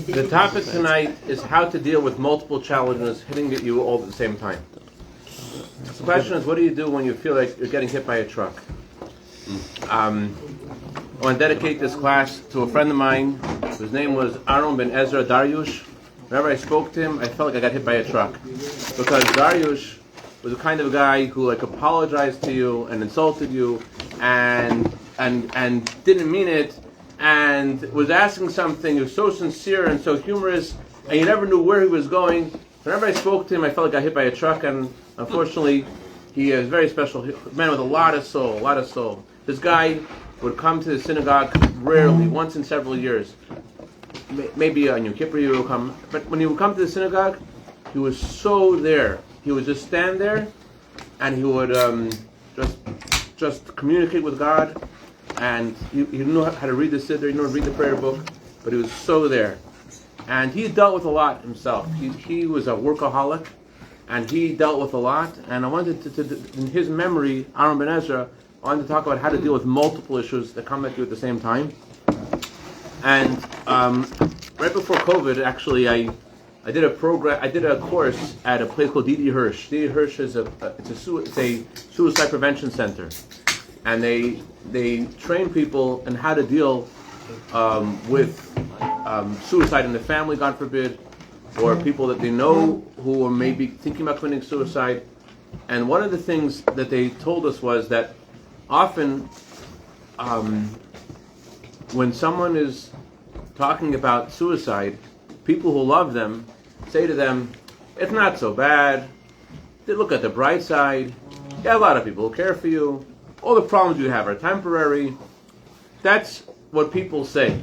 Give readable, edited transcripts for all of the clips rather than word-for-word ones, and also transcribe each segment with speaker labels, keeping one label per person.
Speaker 1: The topic tonight is how to deal with multiple challenges hitting at you all at the same time. The question is, what do you do when you feel like you're getting hit by a truck? I want to dedicate this class to a friend of mine whose name was Aaron ben Ezra Dariush. Whenever I spoke to him, I felt like I got hit by a truck. Because Dariush was the kind of guy who apologized to you and insulted you and didn't mean it, and was asking something. He was so sincere and so humorous, and you never knew where he was going. Whenever I spoke to him, I felt like I got hit by a truck, and unfortunately, he is very special. A man with a lot of soul. This guy would come to the synagogue rarely, once in several years. Maybe on Yom Kippur he would come, but when he would come to the synagogue, he was so there. He would just stand there, and he would just communicate with God. And he knew how to read the Siddur, he knew how to read the prayer book, but he was so there. And he dealt with a lot himself. He was a workaholic, and he dealt with a lot. And I wanted to in his memory, Aaron ben Ezra, I wanted to talk about how to deal with multiple issues that come at you at the same time. And right before COVID, actually, I did a course at a place called D.D. Hirsch. D.D. Hirsch is a suicide prevention center. And they train people in how to deal with suicide in the family, God forbid, or people that they know who are maybe thinking about committing suicide. And one of the things that they told us was that often when someone is talking about suicide, people who love them say to them, "It's not so bad. Look at the bright side. Yeah, a lot of people care for you. All the problems you have are temporary." That's what people say.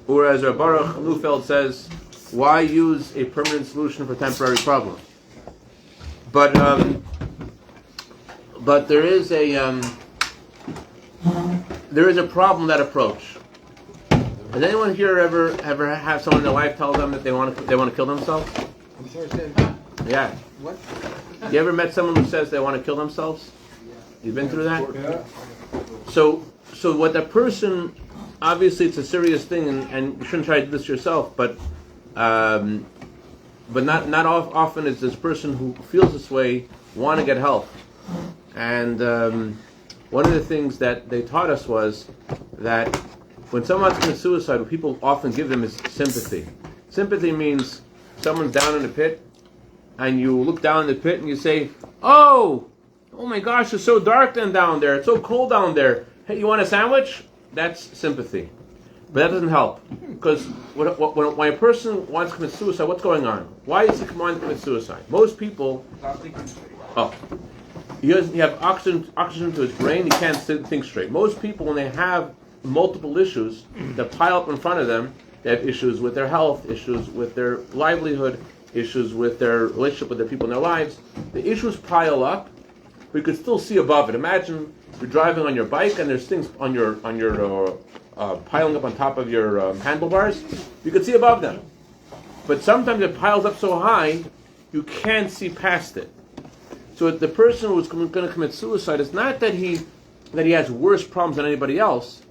Speaker 1: Whereas Baruch Lufeld says, why use a permanent solution for temporary problems? But there is a problem with that approach. Has anyone here ever have someone in their life tell them that they want to kill themselves?
Speaker 2: I'm sorry, say that.
Speaker 1: Yeah.
Speaker 2: What?
Speaker 1: You ever met someone who says they want to kill themselves? You've been through that?
Speaker 2: Yeah.
Speaker 1: So what that person, obviously it's a serious thing, and you shouldn't try to do this yourself, but not often is this person who feels this way want to get help. And one of the things that they taught us was that when someone's committed suicide, what people often give them is sympathy. Sympathy means someone's down in the pit, and you look down in the pit and you say, oh my gosh, it's so dark down there. It's so cold down there. Hey, you want a sandwich? That's sympathy. But that doesn't help. Because when a person wants to commit suicide, what's going on? Why does he want to commit suicide? Most people... He have oxygen to his brain, he can't think straight. Most people, when they have multiple issues that pile up in front of them, they have issues with their health, issues with their livelihood, issues with their relationship with the people in their lives. The issues pile up, but you could still see above it. Imagine you're driving on your bike and there's things on your piling up on top of your handlebars. You can see above them, but sometimes it piles up so high you can't see past it. So the person who's going to commit suicide, it's not that he has worse problems than anybody else.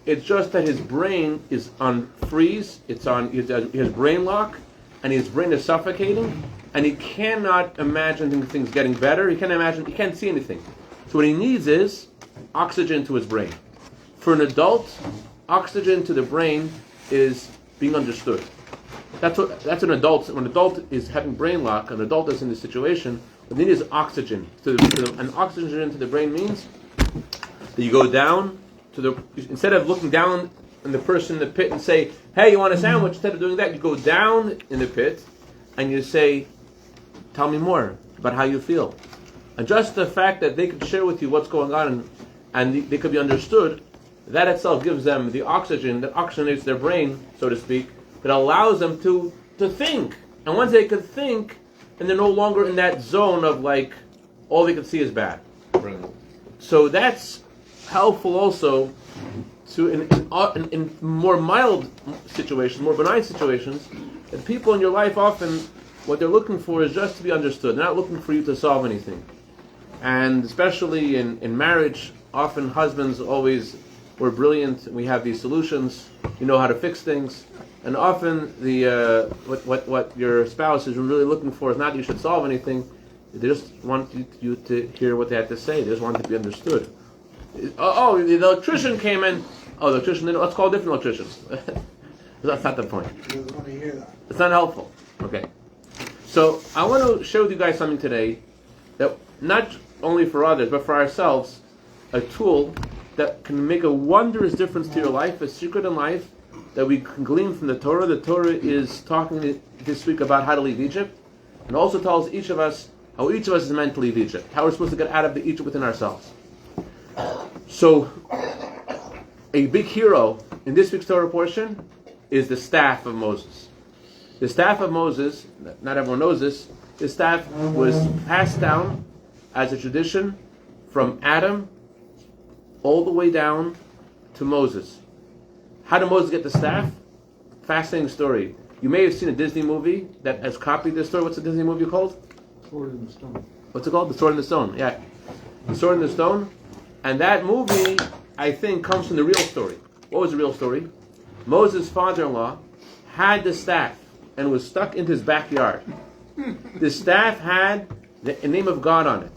Speaker 1: It's just that his brain is on freeze. He has brain lock, and his brain is suffocating, and he cannot imagine things getting better. He can't see anything. So what he needs is oxygen to his brain. For an adult, oxygen to the brain is being understood. That's an adult. When an adult is having brain lock, an adult is in this situation, what they need is oxygen. And oxygen to the brain means that you go down instead of looking down on the person in the pit and say, hey, you want a sandwich? Instead of doing that, you go down in the pit and you say, tell me more about how you feel. And just the fact that they could share with you what's going on and they could be understood, that itself gives them the oxygen that oxygenates their brain, so to speak, that allows them to think. And once they can think, and they're no longer in that zone of all they can see is bad.
Speaker 2: Brilliant.
Speaker 1: So that's helpful also to in more mild situations, more benign situations, that people in your life often, what they're looking for is just to be understood. They're not looking for you to solve anything. And especially in marriage, often husbands always we're brilliant, we have these solutions, we know how to fix things, and often the what your spouse is really looking for is not that you should solve anything. They just want you to hear what they have to say. They just want it to be understood. Oh, the electrician came in. Oh, the electrician didn't. Let's call different electricians. That's not the point.
Speaker 2: He doesn't want to hear that.
Speaker 1: It's not helpful. Okay. So I want to share with you guys something today that not only for others but for ourselves, a tool that can make a wondrous difference to your life, a secret in life that we can glean from the Torah. The Torah is talking this week about how to leave Egypt, and also tells each of us how each of us is meant to leave Egypt, how we're supposed to get out of the Egypt within ourselves. So, a big hero in this week's Torah portion is the staff of Moses. The staff of Moses, not everyone knows this, the staff was passed down as a tradition from Adam all the way down to Moses. How did Moses get the staff? Fascinating story. You may have seen a Disney movie that has copied this story. What's the Disney movie called?
Speaker 2: Sword in the Stone.
Speaker 1: What's it called? The Sword in the Stone. Yeah. The Sword in the Stone. And that movie, I think, comes from the real story. What was the real story? Moses' father-in-law had the staff and was stuck in his backyard. The staff had the name of God on it.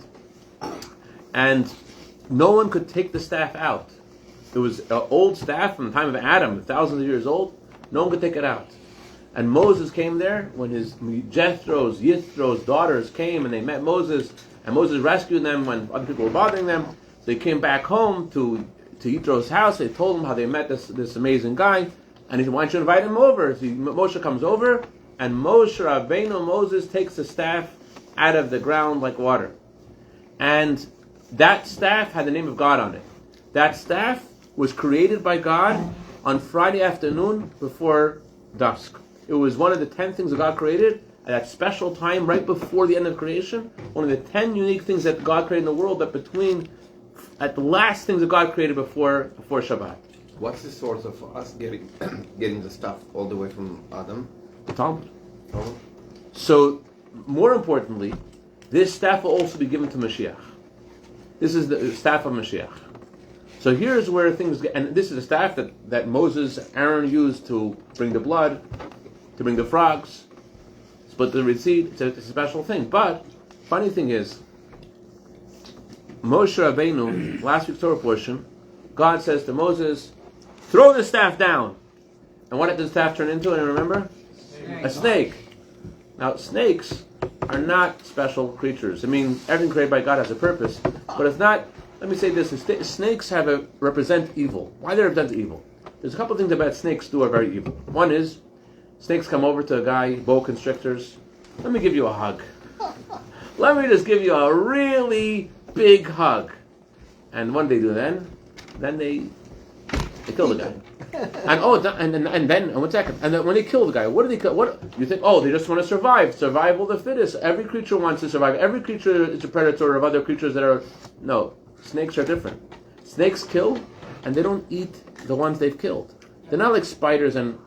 Speaker 1: And no one could take the staff out. It was an old staff from the time of Adam, thousands of years old. No one could take it out. And Moses came there when his Jethro's, Yithro's daughters came and they met Moses. And Moses rescued them when other people were bothering them. They came back home to Yithro's house. They told him how they met this amazing guy. And he said, why don't you invite him over? So Moshe comes over, and Moshe Rabbeinu, Moses, takes the staff out of the ground like water. And that staff had the name of God on it. That staff was created by God on Friday afternoon before dusk. It was one of the 10 things that God created at that special time right before the end of creation. One of the 10 unique things that God created in the world, at the last things that God created before Shabbat.
Speaker 3: What's the source of us getting the stuff all the way from Adam?
Speaker 1: The Talmud.
Speaker 3: Oh.
Speaker 1: So, more importantly, this staff will also be given to Mashiach. This is the staff of Mashiach. So here's where things get, and this is the staff that Moses, Aaron used to bring the blood, to bring the frogs, split the Red Sea. It's a special thing. But, funny thing is, Moshe Rabbeinu, last week's Torah portion, God says to Moses, throw the staff down. And what did the staff turn into? And remember? A snake. Now, snakes are not special creatures. I mean, everything created by God has a purpose, but it's not. Let me say this: snakes represent evil. Why do they represent evil? There's a couple of things about snakes do are very evil. One is, snakes come over to a guy, boa constrictors. Let me give you a hug. Let me just give you a really big hug. And what do they do then? Then they kill the guy. And then one second. And then when they kill the guy, what do they kill? What you think? Oh, they just want to survive. Survival of the fittest. Every creature wants to survive. Every creature is a predator of other creatures that are. No, snakes are different. Snakes kill, and they don't eat the ones they've killed. They're not like spiders and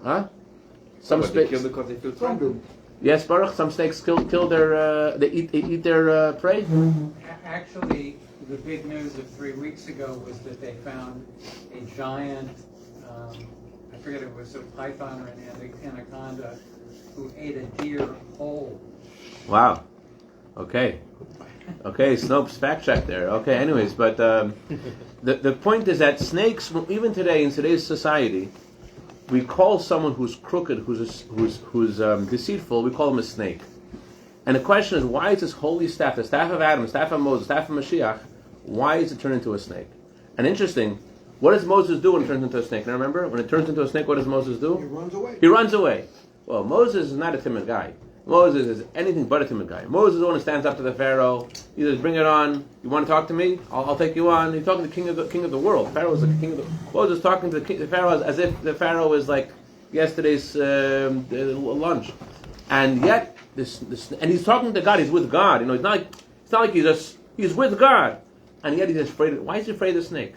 Speaker 1: some
Speaker 3: They kill because they feel threatened.
Speaker 1: Yes, Baruch. Some snakes kill their. They eat their prey.
Speaker 4: Actually, the big news of 3 weeks ago was that they found a giant, I forget if it was a python or an anaconda, who ate a deer whole.
Speaker 1: Wow. Okay, Snopes fact check there. Okay, anyways, but the point is that snakes, even today in today's society, we call someone who's crooked, who's deceitful, we call him a snake. And the question is, why is this holy staff, the staff of Adam, the staff of Moses, the staff of Mashiach, why is it turned into a snake? And interesting, what does Moses do when it turns into a snake? Now remember, when it turns into a snake, what does Moses do?
Speaker 2: He runs away.
Speaker 1: He runs away. Well, Moses is not a timid guy. Moses is anything but a timid guy. Moses is the one who stands up to the Pharaoh. He says, bring it on. You want to talk to me? I'll take you on. He's talking to the king of the world. Pharaoh is the king of the world. Moses is talking to the Pharaoh as if the Pharaoh is like yesterday's lunch. And yet, and he's talking to God. He's with God. You know, it's not like he's with God. And yet he's afraid. Why is he afraid of the snake?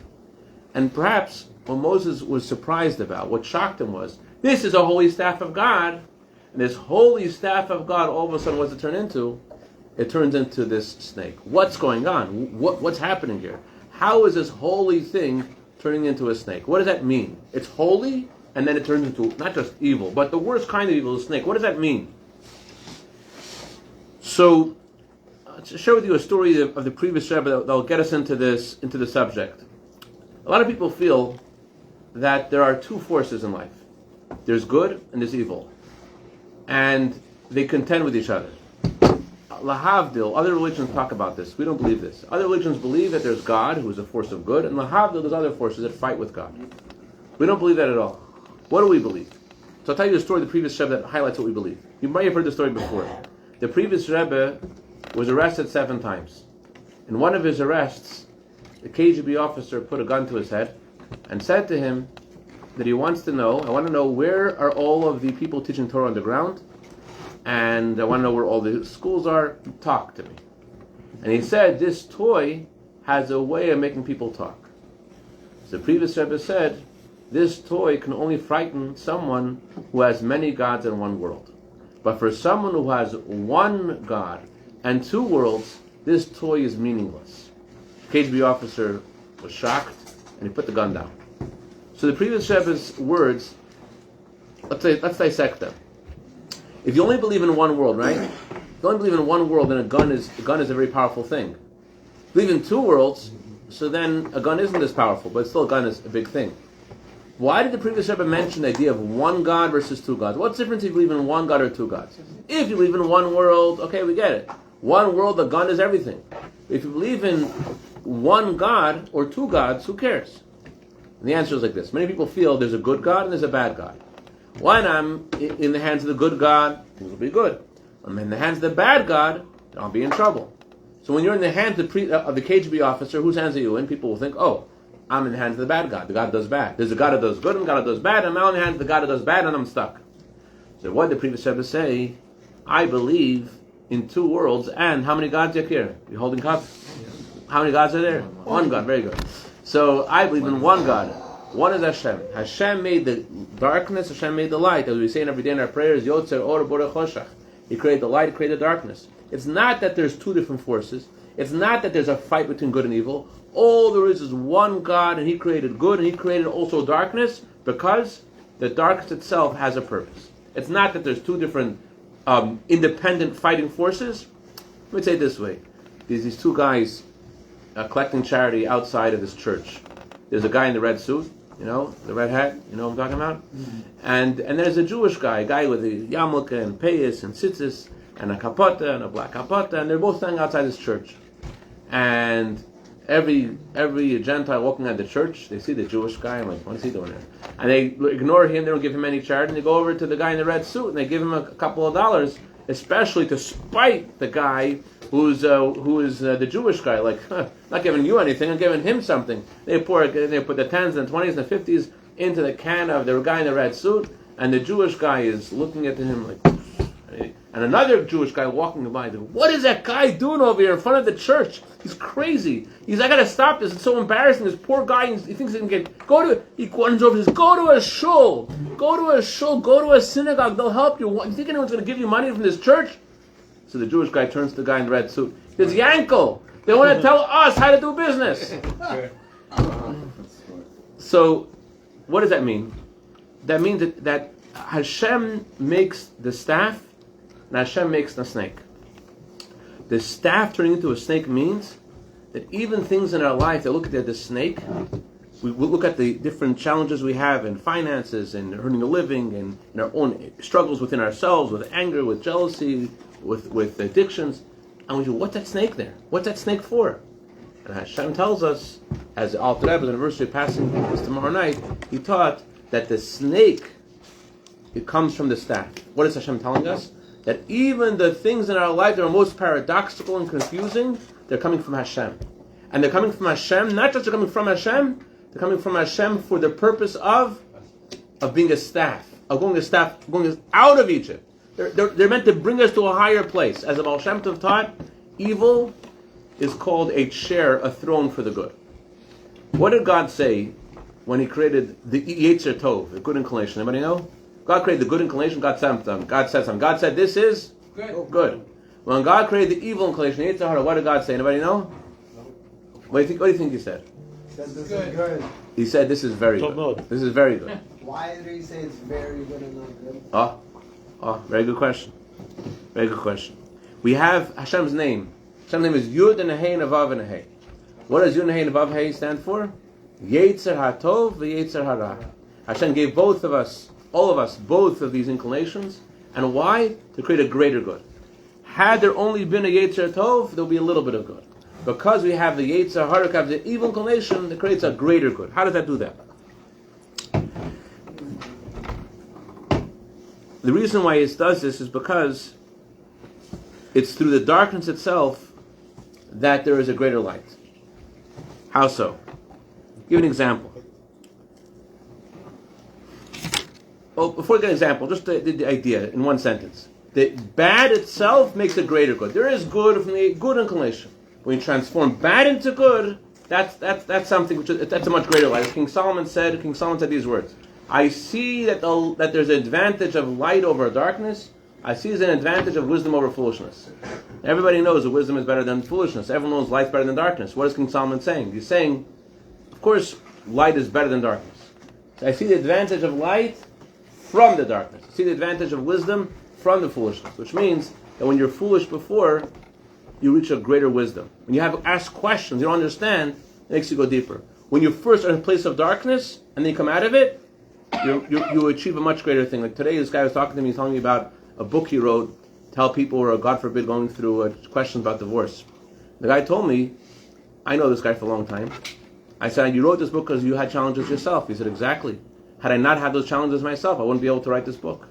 Speaker 1: And perhaps what Moses was surprised about, what shocked him was, this is a holy staff of God. And this holy staff of God, all of a sudden, what's it turn into? It turns into this snake. What's going on? What's happening here? How is this holy thing turning into a snake. What does that mean? It's holy, and then it turns into not just evil, but the worst kind of evil is a snake. What does that mean? So, to share with you a story of the previous Rebbe that'll get us into the subject. A lot of people feel that there are two forces in life. There's good and there's evil. And they contend with each other. Lahavdil, other religions talk about this. We don't believe this. Other religions believe that there's God, who is a force of good, and Lahavdil, there's other forces that fight with God. We don't believe that at all. What do we believe? So I'll tell you a story of the previous Rebbe that highlights what we believe. You might have heard the story before. The previous Rebbe was arrested 7 times. In one of his arrests, the KGB officer put a gun to his head and said to him that he wants to know, I want to know where are all of the people teaching Torah on the ground, and I want to know where all the schools are. Talk to me. And he said, this toy has a way of making people talk. So the previous Rebbe said, this toy can only frighten someone who has many gods in one world. But for someone who has one God and 2 worlds, this toy is meaningless. The KGB officer was shocked, and he put the gun down. So the previous Rebbe's words, let's dissect them. If you only believe in one world, right? If you only believe in one world, then a gun is a very powerful thing. If you believe in 2 worlds, so then a gun isn't as powerful, but still a gun is a big thing. Why did the previous Rebbe mention the idea of one God versus 2 gods? What's the difference if you believe in one God or 2 gods? If you believe in one world, okay, we get it. One world, the gun is everything. If you believe in one God or 2 gods, who cares? And the answer is like this. Many people feel there's a good God and there's a bad God. When I'm in the hands of the good God, things will be good. When I'm in the hands of the bad God, then I'll be in trouble. So when you're in the hands of the KGB officer, whose hands are you in? People will think, oh, I'm in the hands of the bad God. The God that does bad. There's a God that does good and a God that does bad. I'm now in the hands of the God that does bad and I'm stuck. So what did the previous Rebbe say? I believe in 2 worlds, and how many gods are here? You holding cup? How many gods are there? One God, very good. So I believe in one God. One is Hashem. Hashem made the darkness, Hashem made the light. As we say every day in our prayers, Yotzer Or Borei Choshech. He created the light, He created the darkness. It's not that there's 2 different forces. It's not that there's a fight between good and evil. All there is one God, and He created good, and He created also darkness, because the darkness itself has a purpose. It's not that there's 2 different independent fighting forces. Let me say it this way. There's these 2 guys collecting charity outside of this church. There's a guy in the red suit, the red hat, you know what I'm talking about? Mm-hmm. And there's a Jewish guy, a guy with a yarmulke and payas and tzitzis and a kapota and a black kapota, and they're both standing outside this church. And every Gentile walking out the church, they see the Jewish guy, I'm like, what is he doing there? And they ignore him, they don't give him any charity, and they go over to the guy in the red suit and they give him a couple of dollars, especially to spite the guy who is the Jewish guy, like, not giving you anything, I'm giving him something. They put the 10s and 20s and 50s into the can of the guy in the red suit, and the Jewish guy is looking at him like, and another Jewish guy walking by, what is that guy doing over here in front of the church? He's crazy. I gotta stop this. It's so embarrassing. This poor guy, he thinks he can he runs over and says, go to a shul, go to a synagogue, they'll help you. You think anyone's going to give you money from this church? So the Jewish guy turns to the guy in the red suit. He says, Yankel, they want to tell us how to do business. So, what does that mean? That means that Hashem makes the staff, and Hashem makes the snake. The staff turning into a snake means that even things in our life that look at the snake, we look at the different challenges we have in finances and earning a living and in our own struggles within ourselves, with anger, with jealousy, with addictions, and we say, what's that snake there? What's that snake for? And Hashem tells us, as the Alter Rebbe's anniversary passing this tomorrow night, he taught that the snake, it comes from the staff. What is Hashem telling us? That even the things in our life that are most paradoxical and confusing, they're coming from Hashem. And they're coming from Hashem, not just they're coming from Hashem, they're coming from Hashem for the purpose of being a staff, of going out of Egypt. They're meant to bring us to a higher place. As the Baal Shem Tov taught, evil is called a chair, a throne for the good. What did God say when He created the Yetzer Tov, the good inclination? Anybody know? God created the good inclination, God said something. God said, this is good. When God created the evil inclination, Yetzer Hara, what did God say? Anybody know? What do you think He said?
Speaker 2: This is good.
Speaker 1: He said this is very good. This is very good.
Speaker 2: Why did he say it's very good and not good?
Speaker 1: Very good question. Very good question. We have Hashem's name. Hashem's name is Yud and a Hey and a Vav and a Hey. What does Yud and a Hey and a Vav Hey stand for? Yetzer HaTov v'Yetzer Hara. Hashem gave both of us, all of us, both of these inclinations. And why? To create a greater good. Had there only been a Yetzer Tov, there would be a little bit of good. Because we have the Yetzer Hara, the evil inclination, that creates a greater good. How does that do that? The reason why it does this is because it's through the darkness itself that there is a greater light. How so? Give an example. Oh, before I get an example, just the idea in one sentence. The bad itself makes a greater good. There is good from the good inclination. When you transform bad into good, that's something which that's a much greater light. As King Solomon said these words: I see that there's an advantage of light over darkness. I see there's an advantage of wisdom over foolishness. Everybody knows that wisdom is better than foolishness. Everyone knows light's better than darkness. What is King Solomon saying? He's saying, of course, light is better than darkness. So I see the advantage of light from the darkness. I see the advantage of wisdom from the foolishness, which means that when you're foolish before, you reach a greater wisdom. When you have asked questions, you don't understand, it makes you go deeper. When you first are in a place of darkness, and then you come out of it, you achieve a much greater thing. Like today, this guy was talking to me, telling me about a book he wrote to help people who are, God forbid, going through questions about divorce. The guy told me, I know this guy for a long time. I said, you wrote this book because you had challenges yourself. He said, exactly. Had I not had those challenges myself, I wouldn't be able to write this book.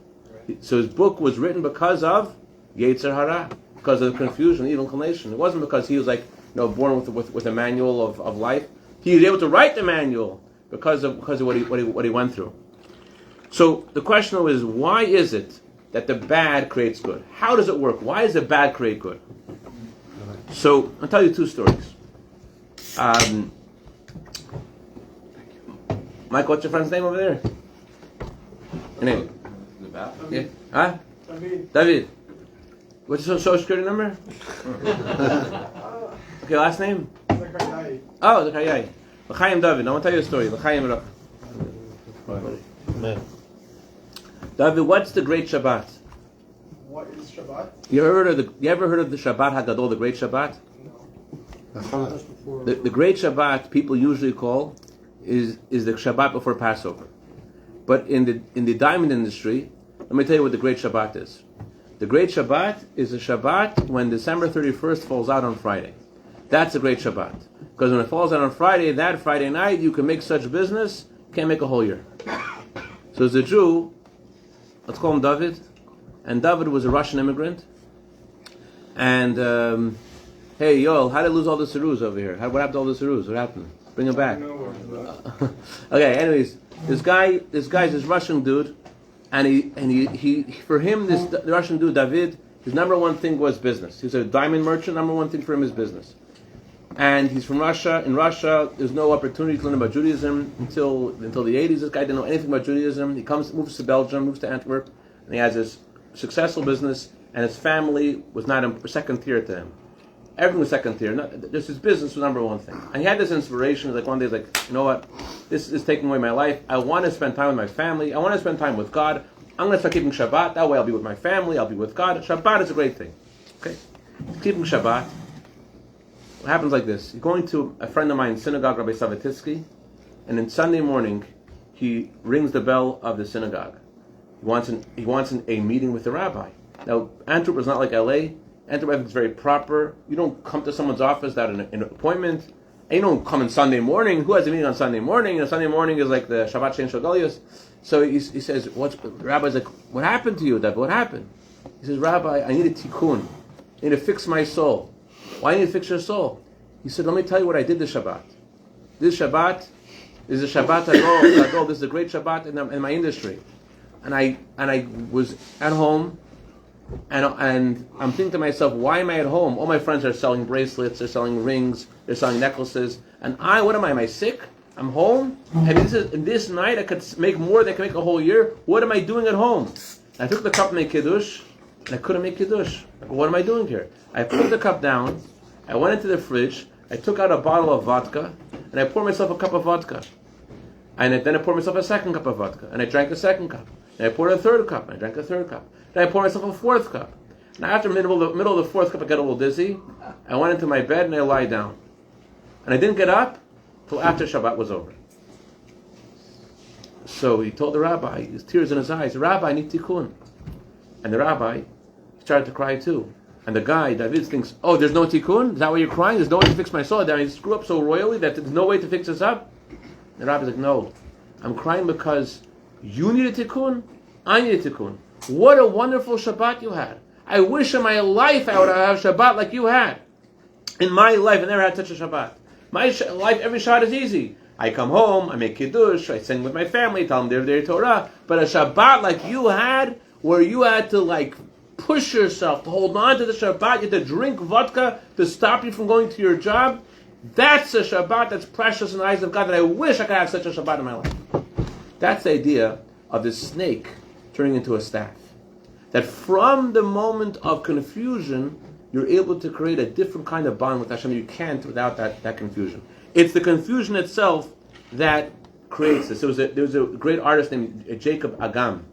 Speaker 1: So his book was written because of Yetzer Hara, because of the confusion, the evil inclination. It wasn't because he was born with a manual of life. He was able to write the manual because of what he went through. So the question is, why is it that the bad creates good? How does it work? Why does the bad create good? So I'll tell you two stories. Mike, what's your friend's name over there? Your name?
Speaker 3: The bathroom?
Speaker 1: Yeah. Huh? David. What's your social security number? Okay, last name? Oh, Zachariah. L'chaim David. I want to tell you a story. L'chaim Rach. David, what's the Great Shabbat?
Speaker 2: What is Shabbat?
Speaker 1: You ever heard of the Shabbat Hagadol, the Great Shabbat?
Speaker 2: No.
Speaker 1: The Great Shabbat people usually call is the Shabbat before Passover. But in the diamond industry, let me tell you what the Great Shabbat is. The Great Shabbat is a Shabbat when December 31st falls out on Friday. That's the Great Shabbat. Because when it falls out on Friday, that Friday night, you can make such business, can't make a whole year. So as a Jew, let's call him David. And David was a Russian immigrant. And, hey, Yoel, how did I lose all the Sarus over here? What happened to all the Sarus? What happened? Bring them back. Okay, anyways, this Russian dude, and he for him, the Russian dude, David, his number one thing was business. He was a diamond merchant, number one thing for him is business. And he's from Russia. In Russia, there's no opportunity to learn about Judaism until the 80s. This guy didn't know anything about Judaism. He moves to Belgium, moves to Antwerp, and he has this successful business, and his family was not second tier to him. Everything was second tier. Just his business was number one thing. And he had this inspiration. Like one day, he's like, you know what? This is taking away my life. I want to spend time with my family. I want to spend time with God. I'm going to start keeping Shabbat. That way I'll be with my family. I'll be with God. Shabbat is a great thing. Okay? Keeping Shabbat. What happens like this? You're going to a friend of mine, synagogue, Rabbi Savatitsky, and then Sunday morning, he rings the bell of the synagogue. He wants a meeting with the rabbi. Now, Antwerp is not like LA. Antwerp is very proper. You don't come to someone's office without an appointment. And you don't come on Sunday morning. Who has a meeting on Sunday morning? Sunday morning is like the Shabbat Shein Shogalios. So he says, the rabbi's like, what happened to you, David? What happened? He says, Rabbi, I need a tikkun. I need to fix my soul. Why do you need to fix your soul? He said, let me tell you what I did this Shabbat. This Shabbat is a Shabbat Hadol. This is a great Shabbat in my industry. And I was at home, and I'm thinking to myself, why am I at home? All my friends are selling bracelets, they're selling rings, they're selling necklaces, and what am I? Am I sick? I'm home, and this night I could make more than I can make a whole year. What am I doing at home? I took the cup to make kiddush, and I couldn't make kiddush. What am I doing here? I put the cup down, I went into the fridge, I took out a bottle of vodka, and I poured myself a cup of vodka. And then I poured myself a second cup of vodka, and I drank a second cup. And I poured a third cup, and I drank a third cup. Then I poured myself a fourth cup. Now after the middle of the fourth cup, I got a little dizzy. I went into my bed and I lied down. And I didn't get up till after Shabbat was over. So he told the rabbi, his tears in his eyes, Rabbi, I need tikkun. And the rabbi started to cry too. And the guy, David, thinks, oh, there's no tikkun? Is that why you're crying? There's no way to fix my soul? Did I screw up so royally that there's no way to fix this up? The rabbi's like, no, I'm crying because you need a tikkun, I need a tikkun. What a wonderful Shabbat you had. I wish in my life I would have Shabbat like you had. In my life, I never had such a Shabbat. My life, every Shabbat is easy. I come home, I make Kiddush, I sing with my family, tell them their Torah. But a Shabbat like you had, where you had to push yourself to hold on to the Shabbat, you had to drink vodka to stop you from going to your job, that's a Shabbat that's precious in the eyes of God, that I wish I could have such a Shabbat in my life. That's the idea of the snake turning into a staff. That from the moment of confusion, you're able to create a different kind of bond with Hashem. You can't without that confusion. It's the confusion itself that creates this. There was a great artist named Jacob Agam.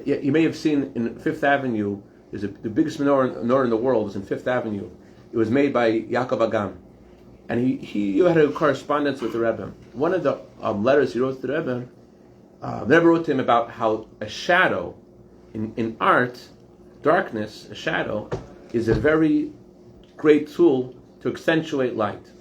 Speaker 1: You may have seen in Fifth Avenue, the biggest menorah in the world is in Fifth Avenue. It was made by Yaakov Agam. And he had a correspondence with the Rebbe. One of the letters he wrote to the Rebbe, the Rebbe wrote to him about how a shadow, in art, darkness, a shadow, is a very great tool to accentuate light.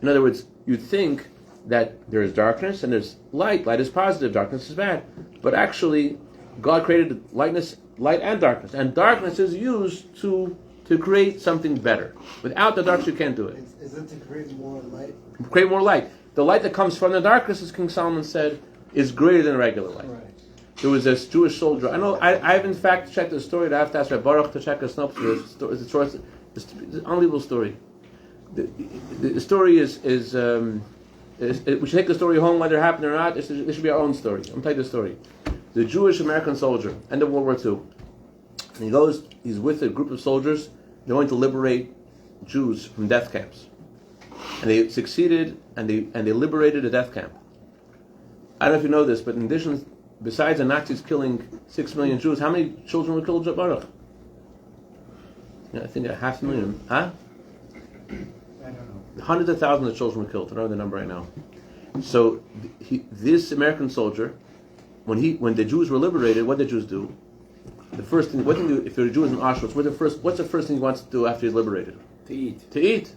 Speaker 1: In other words, you think that there is darkness and there's light. Light is positive, darkness is bad. But actually, God created light and darkness. And darkness is used to create something better. Without the darkness, you can't do it.
Speaker 2: Is it to create more light?
Speaker 1: Create more light. The light that comes from the darkness, as King Solomon said, is greater than regular light. Right. There was this Jewish soldier. I have in fact checked the story. I have to ask Rabbi Baruch to check a synopsis. It's an unbelievable story. The story is we should take the story home, whether it happened or not. This should be our own story. I'm telling you the story. The Jewish American soldier, end of World War II. And he's with a group of soldiers. They're going to liberate Jews from death camps. And they succeeded, and they liberated a death camp. I don't know if you know this, but in addition, besides the Nazis killing 6 million Jews, how many children were killed in Baruch? I think 500,000. Huh?
Speaker 4: I don't know.
Speaker 1: Hundreds of thousands of children were killed. I don't know the number right now. So this American soldier, when the Jews were liberated, what did the Jews do? The first thing, if you're a Jew in Auschwitz, what's the first thing he wants to do after he's liberated?
Speaker 3: To eat.
Speaker 1: To eat.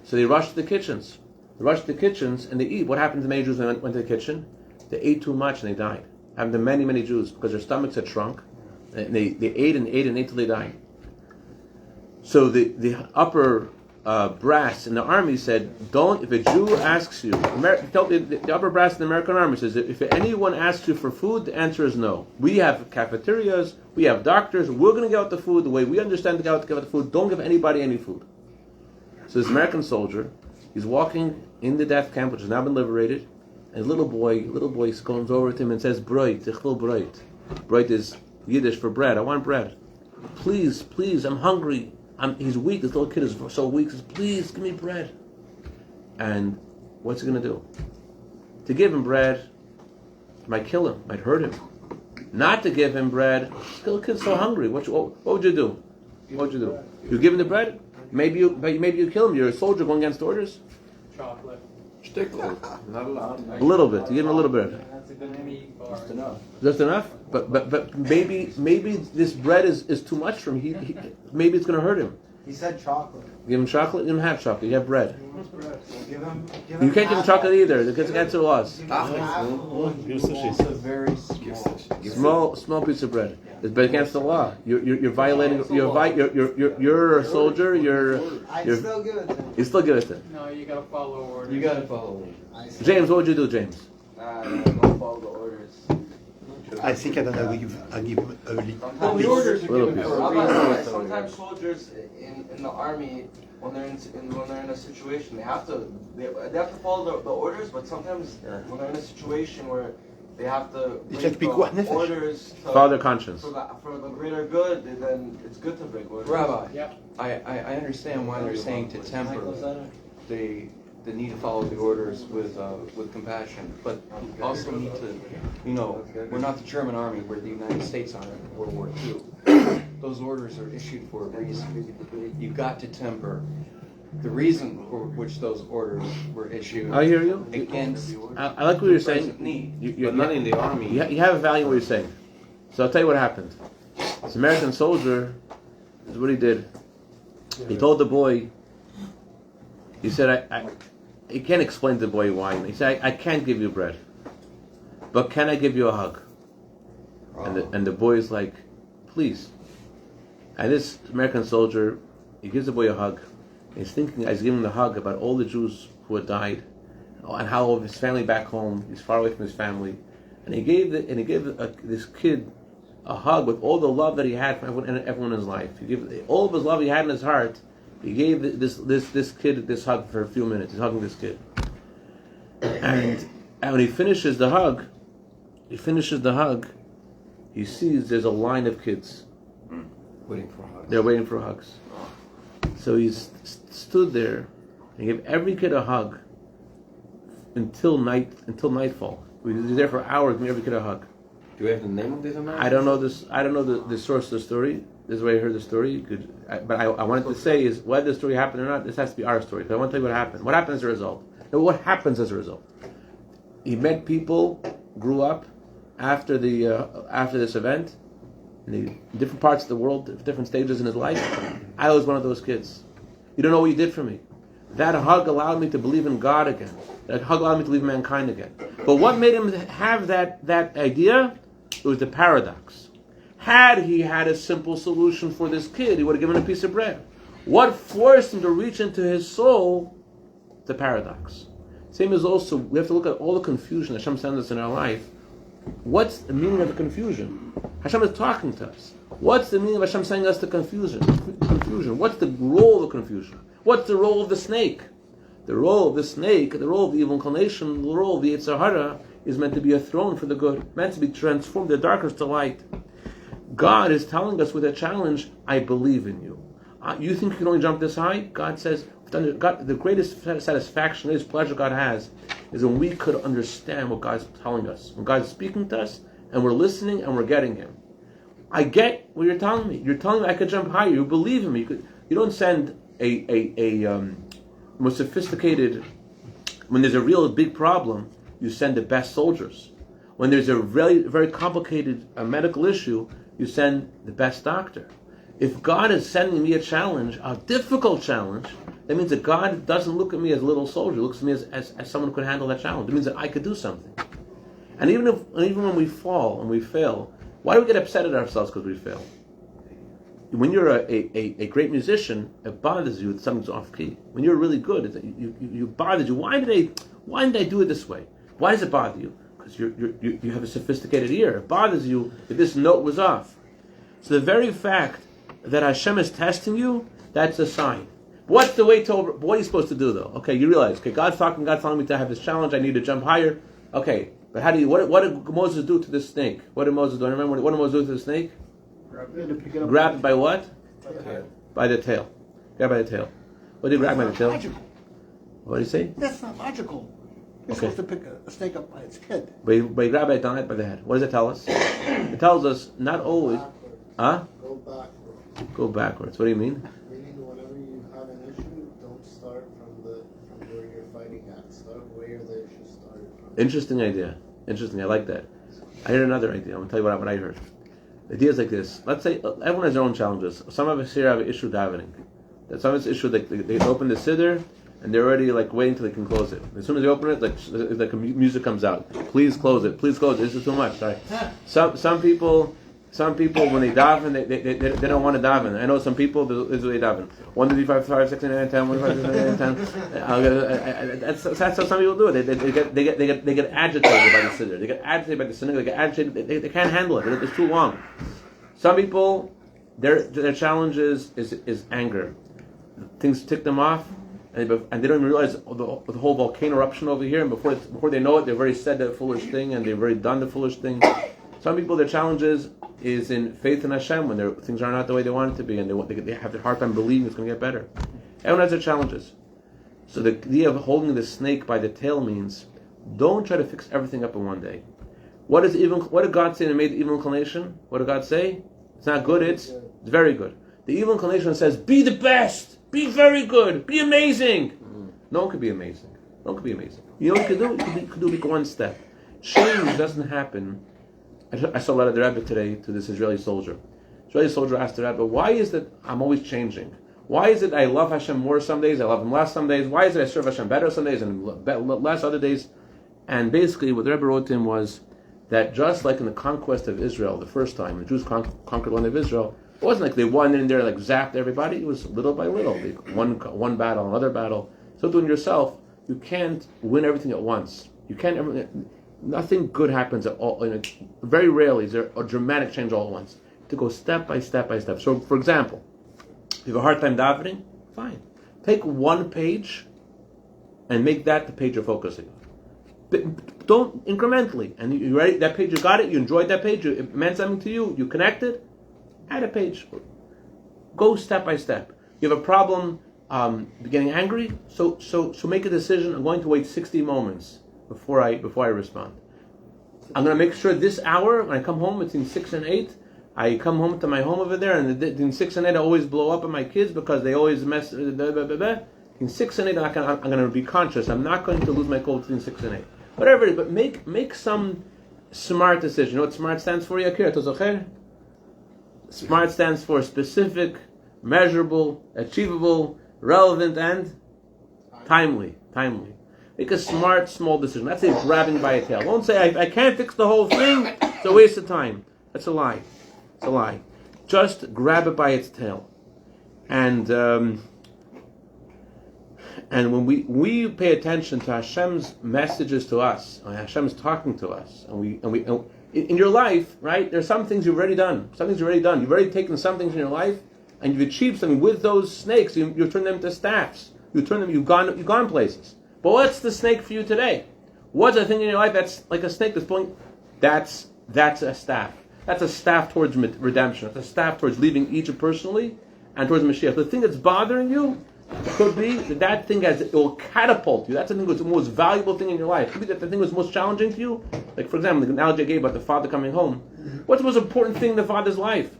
Speaker 1: So they rushed to the kitchens. And they eat. What happened to many Jews when they went to the kitchen? They ate too much and they died. Happened to many, many Jews because their stomachs had shrunk. And they ate till they died. So the upper brass in the army said, if a Jew asks you, the upper brass in the American army says, if anyone asks you for food, the answer is no. We have cafeterias, we have doctors, we're going to give out the food the way we understand to give out the food. Don't give anybody any food. So this American soldier, he's walking in the death camp, which has now been liberated, and a little boy comes over to him and says, Breit, ich will breit. Breit is Yiddish for bread. I want bread. Please, I'm hungry. He's weak. This little kid is so weak. He says, please, give me bread. And what's he going to do? To give him bread might kill him, might hurt him. Not to give him bread, this little kid's so hungry. What would you do? What would you do? You give him the bread? Maybe you kill him. You're a soldier going against orders.
Speaker 4: Chocolate.
Speaker 3: Not a lot.
Speaker 1: A little bit. You give him a little bit.
Speaker 4: That's a good bar.
Speaker 3: Just enough.
Speaker 1: Just enough? But maybe this bread is too much for him. Maybe it's going to hurt him.
Speaker 2: He said chocolate.
Speaker 1: Give him chocolate. Give him half chocolate. You have bread.
Speaker 2: He wants bread. Give him
Speaker 1: You can't give him chocolate either. It's against the laws. Small piece of bread. It's against the law. You're violating. You're a soldier.
Speaker 2: I'd still give it to him.
Speaker 1: You still give it to him.
Speaker 4: No, you gotta follow orders.
Speaker 3: You gotta follow me.
Speaker 1: James, what would you do, James?
Speaker 5: I don't follow the orders.
Speaker 6: I think I give a
Speaker 5: Well, the orders are
Speaker 1: Little
Speaker 5: given
Speaker 1: piece.
Speaker 5: for a reason. Sometimes soldiers in the army, when they're in a situation, they have to follow the orders. But sometimes when they're in a situation where they have to break the orders to
Speaker 1: Follow their conscience.
Speaker 5: for the greater good, then it's good to break orders.
Speaker 3: Rabbi,
Speaker 4: Yep.
Speaker 3: I understand why they're saying to temper the
Speaker 7: the need to follow the orders with compassion, but also need to, we're not the German army, we're the United States Army in World War II. Those orders are issued for a reason. You've got to temper the reason for which those orders were issued.
Speaker 1: I hear you.
Speaker 7: Against
Speaker 1: I like what you're saying.
Speaker 7: present need.
Speaker 1: You're
Speaker 3: But not in the army.
Speaker 1: You have a value in what you're saying. So I'll tell you what happened. This American soldier, this is what he did. He told the boy, he said, he can't explain to the boy why. He said, I can't give you bread, but can I give you a hug? And the boy is like, please. And this American soldier, he gives the boy a hug. He's thinking, he's giving the hug about all the Jews who had died, and how his family back home, he's far away from his family. And he gave this kid a hug with all the love that he had from everyone in his life. He gave all of his love he had in his heart. He gave this kid this hug for a few minutes. He's hugging this kid, and when he finishes the hug, he sees there's a line of kids
Speaker 3: Waiting for hugs.
Speaker 1: They're waiting for hugs. So he stood there and gave every kid a hug until nightfall. He was there for hours, giving every kid a hug.
Speaker 3: Do we have the name of this American?
Speaker 1: I don't know this. I don't know the source of the story. This is where I heard the story. But I wanted to say is whether the story happened or not. This has to be our story. Because I want to tell you what happened. What happened as a result? Now, what happens as a result? He met people, grew up after this event, in different parts of the world, different stages in his life. I was one of those kids. You don't know what you did for me. That hug allowed me to believe in God again. That hug allowed me to believe in mankind again. But what made him have that idea? It was the paradox. Had he had a simple solution for this kid, he would have given him a piece of bread. What forced him to reach into his soul? The paradox. Same as also, we have to look at all the confusion Hashem sends us in our life. What's the meaning of the confusion? Hashem is talking to us. What's the meaning of Hashem sending us the confusion? What's the role of the confusion? What's the role of the snake? The role of the snake, the role of the evil inclination, the role of the Yetzer Hara is meant to be a throne for the good, meant to be transformed the darkness to light. God is telling us with a challenge, I believe in you. You think you can only jump this high? God says, the greatest satisfaction, the greatest pleasure God has, is when we could understand what God's telling us. When God's speaking to us, and we're listening, and we're getting Him. I get what you're telling me. You're telling me I could jump higher. You believe in me. You don't send a more sophisticated. When there's a real big problem, you send the best soldiers. When there's a very, very complicated medical issue, you send the best doctor. If God is sending me a challenge, a difficult challenge, that means that God doesn't look at me as a little soldier. He looks at me as someone who could handle that challenge. It means that I could do something. And even when we fall and we fail, why do we get upset at ourselves because we fail? When you're a great musician, it bothers you that something's off key. When you're really good, it bothers you. Why did I do it this way? Why does it bother you? Because you have a sophisticated ear. It bothers you that this note was off. So the very fact that Hashem is testing you, that's a sign. What's the way to what are you supposed to do though? Okay, you realize, okay, God's telling me to have this challenge, I need to jump higher. Okay, but what did Moses do to this snake? What did Moses do? I remember what did Moses do to the snake? Grab it by what? By the tail. Grab by the tail. What did he grab by the tail?
Speaker 6: Logical.
Speaker 1: What did he say?
Speaker 6: That's not logical. You're supposed to pick a snake up by its head.
Speaker 1: But he grabbed it by the head. What does it tell us? It tells us not always. Huh?
Speaker 2: Go backwards.
Speaker 1: Go backwards. What do you mean?
Speaker 2: Meaning whenever you have an issue, don't start from where you're fighting at. Start where the issue started from.
Speaker 1: Interesting idea. Interesting. I like that. I heard another idea. I'm going to tell you what I heard. The idea is like this. Let's say everyone has their own challenges. Some of us here have an issue davening. That some of us issue they open the siddur and they're already like waiting till they can close it. As soon as they open it, like music comes out. Please close it. Please close it. This is too much. Sorry. Some people when they daven, they don't want to daven. I know some people this is what they daven. 1, 2, 3, 4, 5, 6, 7, 8, 9, 10. 1, 2, 3, 4, 5, 6, 7, 8, 10. That's how some people do it. They get agitated by the siddur. They get agitated by the synagogue. They get agitated. They can't handle it. It's too long. Some people, their challenge is anger. Things tick them off, and they don't even realize the whole volcano eruption over here. And before they know it, they've already said that foolish thing, and they've already done the foolish thing. Some people, their challenges is in faith in Hashem when things are not the way they want it to be, and they have a hard time believing it's going to get better. Everyone has their challenges. So the idea of holding the snake by the tail means don't try to fix everything up in one day. What did God say that made the evil inclination? What did God say? It's not good, it's very good. The evil inclination says, be the best, be very good, be amazing. No one could be amazing. No one could be amazing. You know what you could do? You could do one step. Change doesn't happen. I saw a letter of the Rabbi today to this Israeli soldier. Israeli soldier asked the Rabbi, why is it I'm always changing? Why is it I love Hashem more some days, I love Him less some days? Why is it I serve Hashem better some days and less other days? And basically what the Rebbe wrote to him was that just like in the conquest of Israel, the first time, the Jews conquered the land of Israel, it wasn't like they won in there, like zapped everybody. It was little by little. One battle, another battle. So doing yourself, you can't win everything at once. You can't, nothing good happens at all. Very rarely is there a dramatic change all at once. You have to go step by step by step. So for example, if you have a hard time davening, fine. Take one page and make that the page you're focusing on. But don't incrementally. And you ready? That page, you got it. You enjoyed that page. It meant something to you. You connected. Add a page. Go step by step. You have a problem getting angry. So make a decision. I'm going to wait 60 moments before I respond. I'm going to make sure this hour when I come home between 6 and 8. I come home to my home over there, and in 6 and 8 I always blow up at my kids because they always mess. In 6 and 8 I'm going to be conscious. I'm not going to lose my cool between 6 and 8. Whatever it is, but make some smart decision. You know what SMART stands for, Yakir? Tozocher? SMART stands for specific, measurable, achievable, relevant, and timely. Make a smart, small decision. That's a grabbing by a tail. Don't say, I can't fix the whole thing. It's a waste of time. That's a lie. It's a lie. Just grab it by its tail. And when we pay attention to Hashem's messages to us, Hashem is talking to us, and we in your life, right? There's some things you've already done. You've already taken some things in your life, and you've achieved something with those snakes. You've turned them into staffs. You've gone places. But what's the snake for you today? What's the thing in your life that's like a snake that's pulling? That's a staff. That's a staff towards redemption. That's a staff towards leaving Egypt personally and towards Mashiach. The thing that's bothering you could be that thing it will catapult you. That's the thing that's the most valuable thing in your life. Could be that the thing that's most challenging to you. Like for example, the analogy I gave about the father coming home. What's the most important thing in the father's life?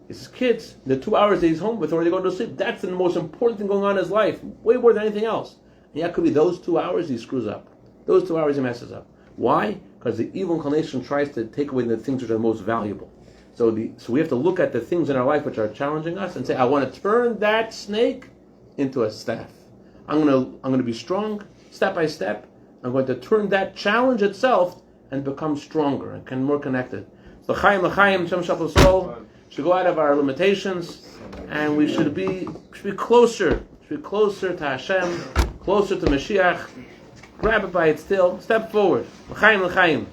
Speaker 1: It's his kids. The 2 hours that he's home before they go to sleep. That's the most important thing going on in his life. Way more than anything else. And that could be those 2 hours he screws up. Those 2 hours he messes up. Why? Because the evil inclination tries to take away the things which are most valuable. So we have to look at the things in our life which are challenging us and say, I want to turn that snake into a staff. I'm going to be strong, step by step. I'm going to turn that challenge itself and become stronger and more connected. So l'chaim, Shem Shachal Soul, should go out of our limitations, and we should be closer. Should be closer to Hashem, closer to Mashiach. Grab it by its tail, step forward. L'chaim.